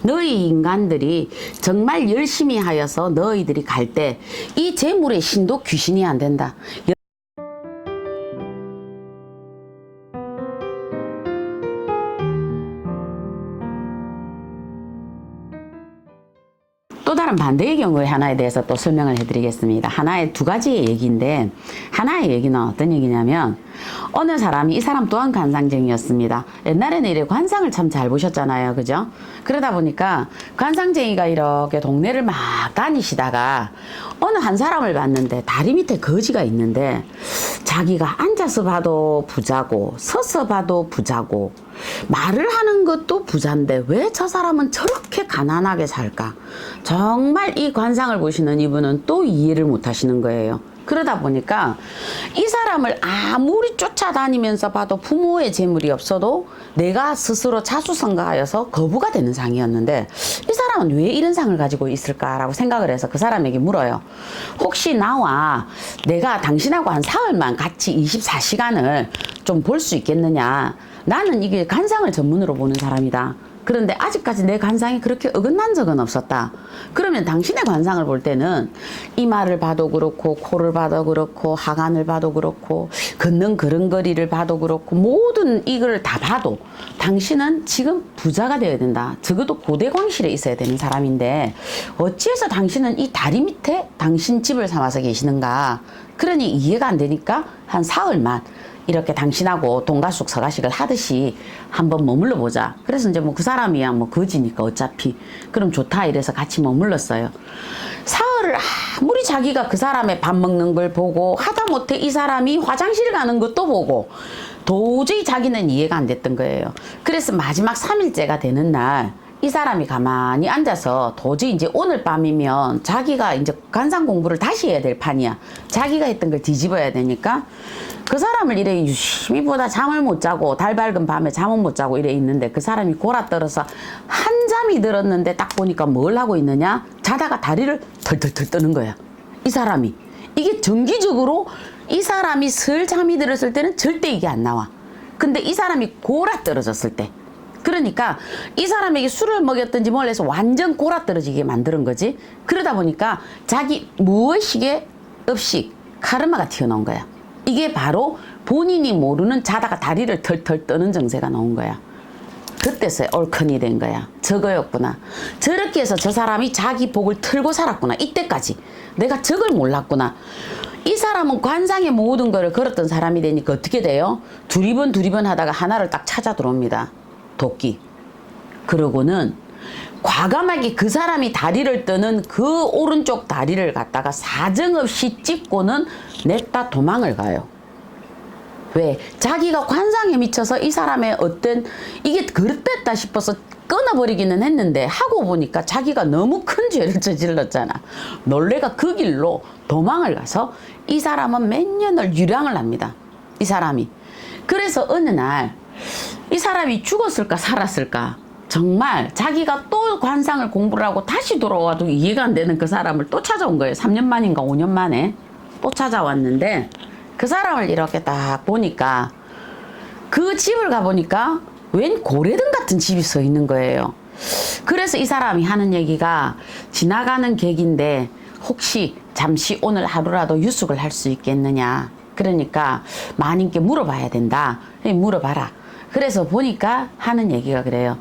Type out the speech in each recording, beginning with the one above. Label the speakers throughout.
Speaker 1: 너희 인간들이 정말 열심히 하여서 너희들이 갈 때 이 재물의 신도 귀신이 안 된다. 또 다른 반대의 경우의 하나에 대해서 또 설명을 해드리겠습니다. 하나의 두 가지의 얘기인데, 하나의 얘기는 어떤 얘기냐면, 어느 사람이, 이 사람 또한 관상쟁이였습니다. 옛날에는 이래 관상을 참 잘 보셨잖아요. 그죠? 그러다 보니까 관상쟁이가 이렇게 동네를 막 다니시다가 어느 한 사람을 봤는데 다리 밑에 거지가 있는데, 자기가 앉아서 봐도 부자고 서서 봐도 부자고 말을 하는 것도 부자인데 왜 저 사람은 저렇게 가난하게 살까? 정말 이 관상을 보시는 이분은 또 이해를 못 하시는 거예요. 그러다 보니까 이 사람을 아무리 쫓아다니면서 봐도 부모의 재물이 없어도 내가 스스로 자수성가하여서 거부가 되는 상이었는데, 이 사람은 왜 이런 상을 가지고 있을까라고 생각을 해서 그 사람에게 물어요. 혹시 나와 내가 당신하고 한 사흘만 같이 24시간을 좀 볼 수 있겠느냐? 나는 이게 관상을 전문으로 보는 사람이다. 그런데 아직까지 내 관상이 그렇게 어긋난 적은 없었다. 그러면 당신의 관상을 볼 때는 이마를 봐도 그렇고 코를 봐도 그렇고 하관을 봐도 그렇고 걷는 걸음걸이를 봐도 그렇고 모든 이걸 다 봐도 당신은 지금 부자가 되어야 된다. 적어도 고대광실에 있어야 되는 사람인데 어찌해서 당신은 이 다리 밑에 당신 집을 삼아서 계시는가? 그러니 이해가 안 되니까 한 사흘만 이렇게 당신하고 동가숙 서가식을 하듯이 한번 머물러 보자. 그래서 이제 뭐 그 사람이야 뭐 거지니까 어차피 그럼 좋다 이래서 같이 머물렀어요. 사흘을 아무리 자기가 그 사람의 밥 먹는 걸 보고 하다못해 이 사람이 화장실 가는 것도 보고 도저히 자기는 이해가 안 됐던 거예요. 그래서 마지막 3일째가 되는 날 이 사람이 가만히 앉아서 도저히 이제 오늘 밤이면 자기가 이제 관상 공부를 다시 해야 될 판이야. 자기가 했던 걸 뒤집어야 되니까 그 사람을 이래 유심히 보다 잠을 못 자고 달 밝은 밤에 잠은 못 자고 이래 있는데 그 사람이 골아떨어서 한잠이 들었는데 딱 보니까 뭘 하고 있느냐? 자다가 다리를 털털털 떠는 거야. 이 사람이. 이게 정기적으로 이 사람이 슬 잠이 들었을 때는 절대 이게 안 나와. 근데 이 사람이 골아떨어졌을 때, 그러니까 이 사람에게 술을 먹였든지 뭘 해서 완전 골아떨어지게 만드는 거지. 그러다 보니까 자기 무의식의 업식, 카르마가 튀어나온 거야. 이게 바로 본인이 모르는 자다가 다리를 털털 떠는 증세가 나온 거야. 그때서 얼큰이 된 거야. 저거였구나. 저렇게 해서 저 사람이 자기 복을 틀고 살았구나. 이때까지 내가 저걸 몰랐구나. 이 사람은 관상의 모든 거를 걸었던 사람이 되니까 어떻게 돼요? 두리번 하다가 하나를 딱 찾아 들어옵니다. 도끼. 그러고는 과감하게 그 사람이 다리를 떠는 그 오른쪽 다리를 갖다가 사정없이 찝고는 냈다 도망을 가요. 왜? 자기가 관상에 미쳐서 이 사람의 어떤 이게 그릇됐다 싶어서 끊어버리기는 했는데 하고 보니까 자기가 너무 큰 죄를 저질렀잖아. 놀래가 그 길로 도망을 가서 이 사람은 몇 년을 유랑을 합니다. 이 사람이. 그래서 어느 날 이 사람이 죽었을까 살았을까, 정말 자기가 또 관상을 공부를 하고 다시 돌아와도 이해가 안 되는 그 사람을 또 찾아온 거예요. 3년 만인가 5년 만에 또 찾아왔는데 그 사람을 이렇게 딱 보니까 그 집을 가보니까 웬 고래등 같은 집이 서 있는 거예요. 그래서 이 사람이 하는 얘기가 지나가는 객인데 혹시 잠시 오늘 하루라도 유숙을 할 수 있겠느냐. 그러니까 마님께 물어봐야 된다. 물어봐라. 그래서 보니까 하는 얘기가 그래요.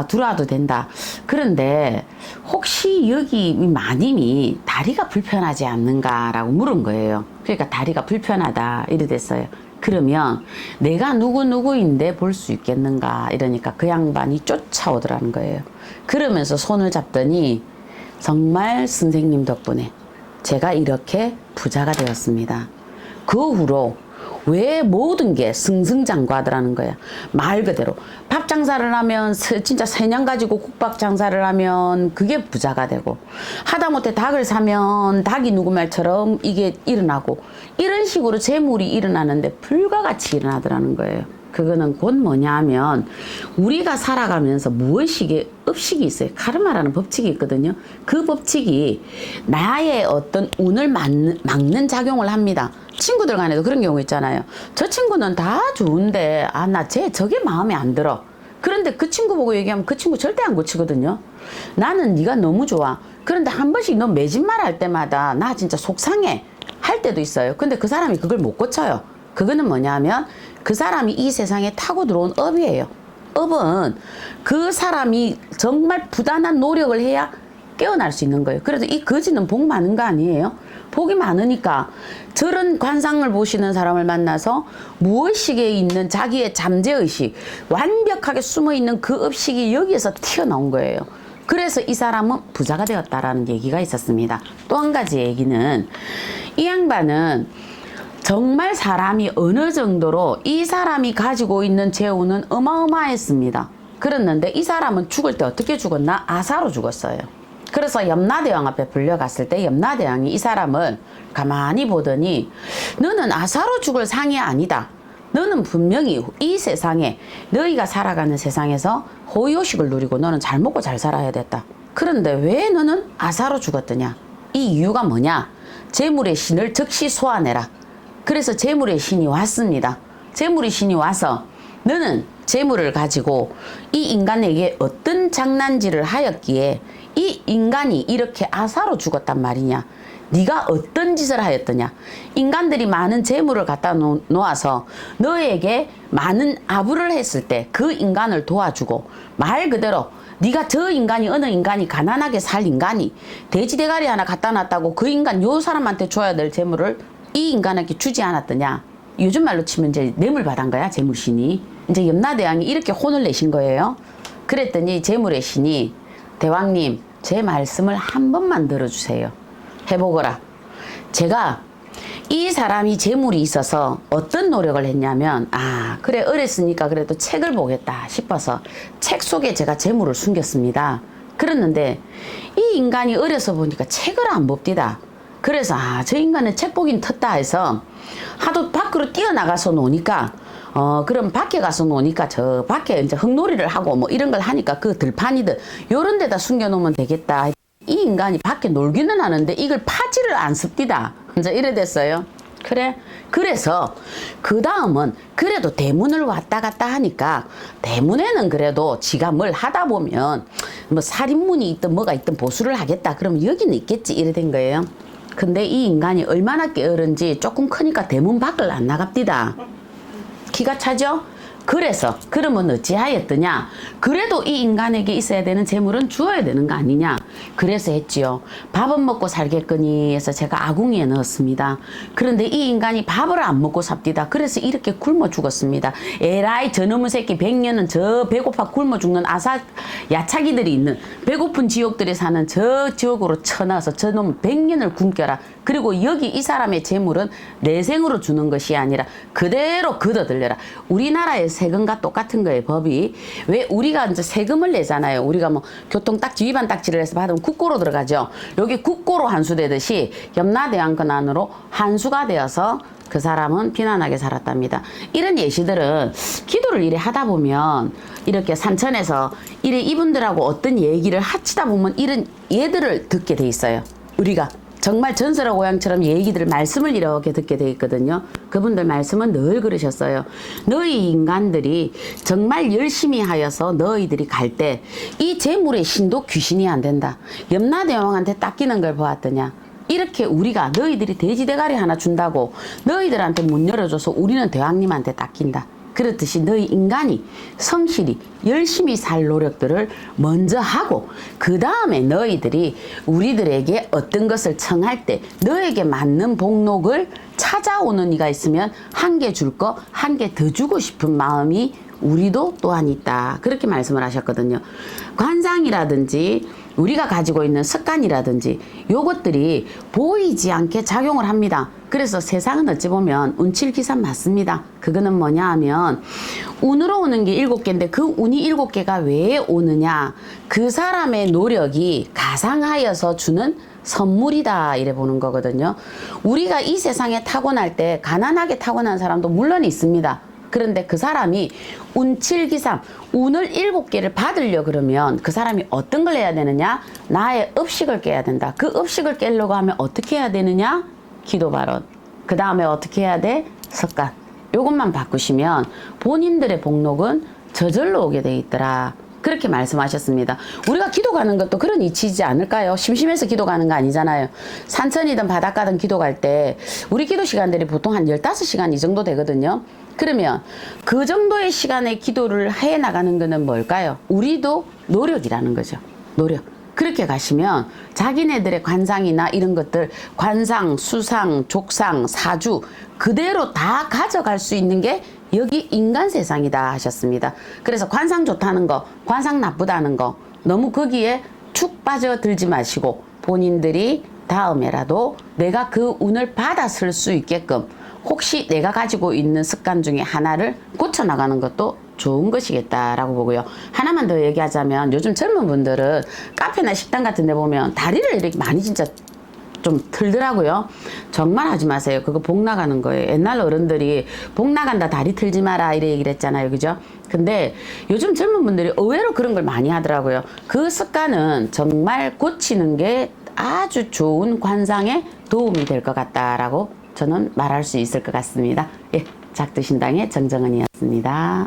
Speaker 1: 들어와도 된다. 그런데 혹시 여기 마님이 다리가 불편하지 않는가라고 물은 거예요. 그러니까 다리가 불편하다 이래 됐어요. 그러면 내가 누구인데 볼 수 있겠는가 이러니까 그 양반이 쫓아오더라는 거예요. 그러면서 손을 잡더니 정말 선생님 덕분에 제가 이렇게 부자가 되었습니다. 그 후로 왜 모든 게 승승장구하더라는 거야. 말 그대로 밥 장사를 하면 진짜 새냥 가지고 국밥 장사를 하면 그게 부자가 되고, 하다못해 닭을 사면 닭이 누구 말처럼 이게 일어나고, 이런 식으로 재물이 일어나는데 불과같이 일어나더라는 거예요. 그거는 곧 뭐냐 하면 우리가 살아가면서 무의식의 업식이 있어요. 카르마라는 법칙이 있거든요. 그 법칙이 나의 어떤 운을 막는 작용을 합니다. 친구들 간에도 그런 경우 있잖아요. 저 친구는 다 좋은데 나 저게 마음에 안 들어. 그런데 그 친구 보고 얘기하면 그 친구 절대 안 고치거든요. 나는 네가 너무 좋아. 그런데 한 번씩 너 매진말 할 때마다 나 진짜 속상해 할 때도 있어요. 근데 그 사람이 그걸 못 고쳐요. 그거는 뭐냐면 그 사람이 이 세상에 타고 들어온 업이에요. 업은 그 사람이 정말 부단한 노력을 해야 깨어날 수 있는 거예요. 그래도 이 거지는 복 많은 거 아니에요? 복이 많으니까 저런 관상을 보시는 사람을 만나서 무의식에 있는 자기의 잠재의식, 완벽하게 숨어있는 그 의식이 여기에서 튀어나온 거예요. 그래서 이 사람은 부자가 되었다라는 얘기가 있었습니다. 또 한 가지 얘기는 이 양반은 정말 사람이 어느 정도로 이 사람이 가지고 있는 재우는 어마어마했습니다. 그랬는데 이 사람은 죽을 때 어떻게 죽었나? 아사로 죽었어요. 그래서 염라대왕 앞에 불려갔을 때 염라대왕이 이 사람을 가만히 보더니 너는 아사로 죽을 상이 아니다. 너는 분명히 이 세상에 너희가 살아가는 세상에서 호의호식을 누리고 너는 잘 먹고 잘 살아야 됐다. 그런데 왜 너는 아사로 죽었더냐? 이 이유가 뭐냐? 재물의 신을 즉시 소환해라. 그래서 재물의 신이 왔습니다. 재물의 신이 와서 너는 재물을 가지고 이 인간에게 어떤 장난질을 하였기에 이 인간이 이렇게 아사로 죽었단 말이냐. 네가 어떤 짓을 하였더냐. 인간들이 많은 재물을 갖다 놓아서 너에게 많은 아부를 했을 때 그 인간을 도와주고 말 그대로 네가 저 인간이 어느 인간이 가난하게 살 인간이 돼지 대가리 하나 갖다 놨다고 그 인간 요 사람한테 줘야 될 재물을 이 인간에게 주지 않았더냐. 요즘 말로 치면 이제 뇌물 받은 거야 재물신이. 이제 염라대왕이 이렇게 혼을 내신 거예요. 그랬더니 재물의 신이 대왕님 제 말씀을 한 번만 들어주세요. 해보거라. 제가 이 사람이 재물이 있어서 어떤 노력을 했냐면 그래 어렸으니까 그래도 책을 보겠다 싶어서 책 속에 제가 재물을 숨겼습니다. 그랬는데 이 인간이 어려서 보니까 책을 안 봅디다. 그래서 저 인간은 책 보긴 텄다 해서 하도 밖으로 뛰어나가서 노니까 그럼 밖에 가서 노니까 저 밖에 이제 흙놀이를 하고 뭐 이런 걸 하니까 그 들판이든 요런 데다 숨겨놓으면 되겠다. 이 인간이 밖에 놀기는 하는데 이걸 파지를 안 씁디다. 이제 이래 됐어요. 그래. 그래서 그 다음은 그래도 대문을 왔다 갔다 하니까 대문에는 그래도 지가 뭘 하다 보면 뭐 살인문이 있든 뭐가 있든 보수를 하겠다. 그러면 여기는 있겠지. 이래 된 거예요. 근데 이 인간이 얼마나 게으른지 조금 크니까 대문 밖을 안 나갑디다. 기가 차죠? 그래서 그러면 어찌하였더냐? 그래도 이 인간에게 있어야 되는 재물은 주어야 되는 거 아니냐? 그래서 했지요. 밥은 먹고 살겠거니 해서 제가 아궁이에 넣었습니다. 그런데 이 인간이 밥을 안 먹고 삽디다. 그래서 이렇게 굶어 죽었습니다. 에라이 저놈의 새끼 100년은 저 배고파 굶어 죽는 야차기들이 있는 배고픈 지옥들에 사는 저 지옥으로 쳐넣어서 저놈 100년을 굶겨라. 그리고 여기 이 사람의 재물은 내생으로 주는 것이 아니라 그대로 걷어들여라. 우리나라의 세금과 똑같은 거예요, 법이. 왜 우리가 이제 세금을 내잖아요. 우리가 뭐 교통딱지 위반 딱지를 해서 받으면 국고로 들어가죠. 여기 국고로 환수되듯이 염라대왕 권한으로 환수가 되어서 그 사람은 편안하게 살았답니다. 이런 예시들은 기도를 이래 하다 보면 이렇게 산천에서 이래 이분들하고 어떤 얘기를 하치다 보면 이런 예들을 듣게 돼 있어요. 우리가 정말 전설의 고향처럼 얘기들 말씀을 이렇게 듣게 돼 있거든요. 그분들 말씀은 늘 그러셨어요. 너희 인간들이 정말 열심히 하여서 너희들이 갈 때 이 재물의 신도 귀신이 안 된다. 염라대왕한테 닦이는 걸 보았더냐. 이렇게 우리가 너희들이 돼지 대가리 하나 준다고 너희들한테 문 열어줘서 우리는 대왕님한테 닦인다. 그렇듯이 너희 인간이 성실히 열심히 살 노력들을 먼저 하고 그 다음에 너희들이 우리들에게 어떤 것을 청할 때 너에게 맞는 복록을 찾아오는 이가 있으면 한 개 줄 거 한 개 더 주고 싶은 마음이 우리도 또한 있다. 그렇게 말씀을 하셨거든요. 관상이라든지 우리가 가지고 있는 습관이라든지 요것들이 보이지 않게 작용을 합니다. 그래서 세상은 어찌 보면 운칠기산 맞습니다. 그거는 뭐냐 하면 운으로 오는 게 7개인데 그 운이 7개가 왜 오느냐. 그 사람의 노력이 가상하여서 주는 선물이다 이래 보는 거거든요. 우리가 이 세상에 타고날 때 가난하게 타고난 사람도 물론 있습니다. 그런데 그 사람이 운칠기삼 운을 7개를 받으려 그러면 그 사람이 어떤 걸 해야 되느냐. 나의 업식을 깨야 된다. 그 업식을 깨려고 하면 어떻게 해야 되느냐. 기도 발언. 그 다음에 어떻게 해야 돼? 습관. 요것만 바꾸시면 본인들의 복록은 저절로 오게 돼 있더라. 그렇게 말씀하셨습니다. 우리가 기도 가는 것도 그런 이치이지 않을까요? 심심해서 기도 가는 거 아니잖아요. 산천이든 바닷가든 기도 갈 때 우리 기도 시간들이 보통 한 15시간 이 정도 되거든요. 그러면 그 정도의 시간에 기도를 해 나가는 거는 뭘까요? 우리도 노력이라는 거죠. 노력. 그렇게 가시면 자기네들의 관상이나 이런 것들, 관상, 수상, 족상, 사주 그대로 다 가져갈 수 있는 게 여기 인간 세상이다 하셨습니다. 그래서 관상 좋다는 거, 관상 나쁘다는 거 너무 거기에 축 빠져들지 마시고 본인들이 다음에라도 내가 그 운을 받아 쓸 수 있게끔 혹시 내가 가지고 있는 습관 중에 하나를 고쳐나가는 것도 좋은 것이겠다라고 보고요. 하나만 더 얘기하자면 요즘 젊은 분들은 카페나 식당 같은 데 보면 다리를 이렇게 많이 진짜 좀 틀더라고요. 정말 하지 마세요. 그거 복 나가는 거예요. 옛날 어른들이 복 나간다 다리 틀지 마라 이래 얘기를 했잖아요. 그죠? 근데 요즘 젊은 분들이 의외로 그런 걸 많이 하더라고요. 그 습관은 정말 고치는 게 아주 좋은 관상에 도움이 될 것 같다라고 저는 말할 수 있을 것 같습니다. 예, 작두신당의 정정은이었습니다.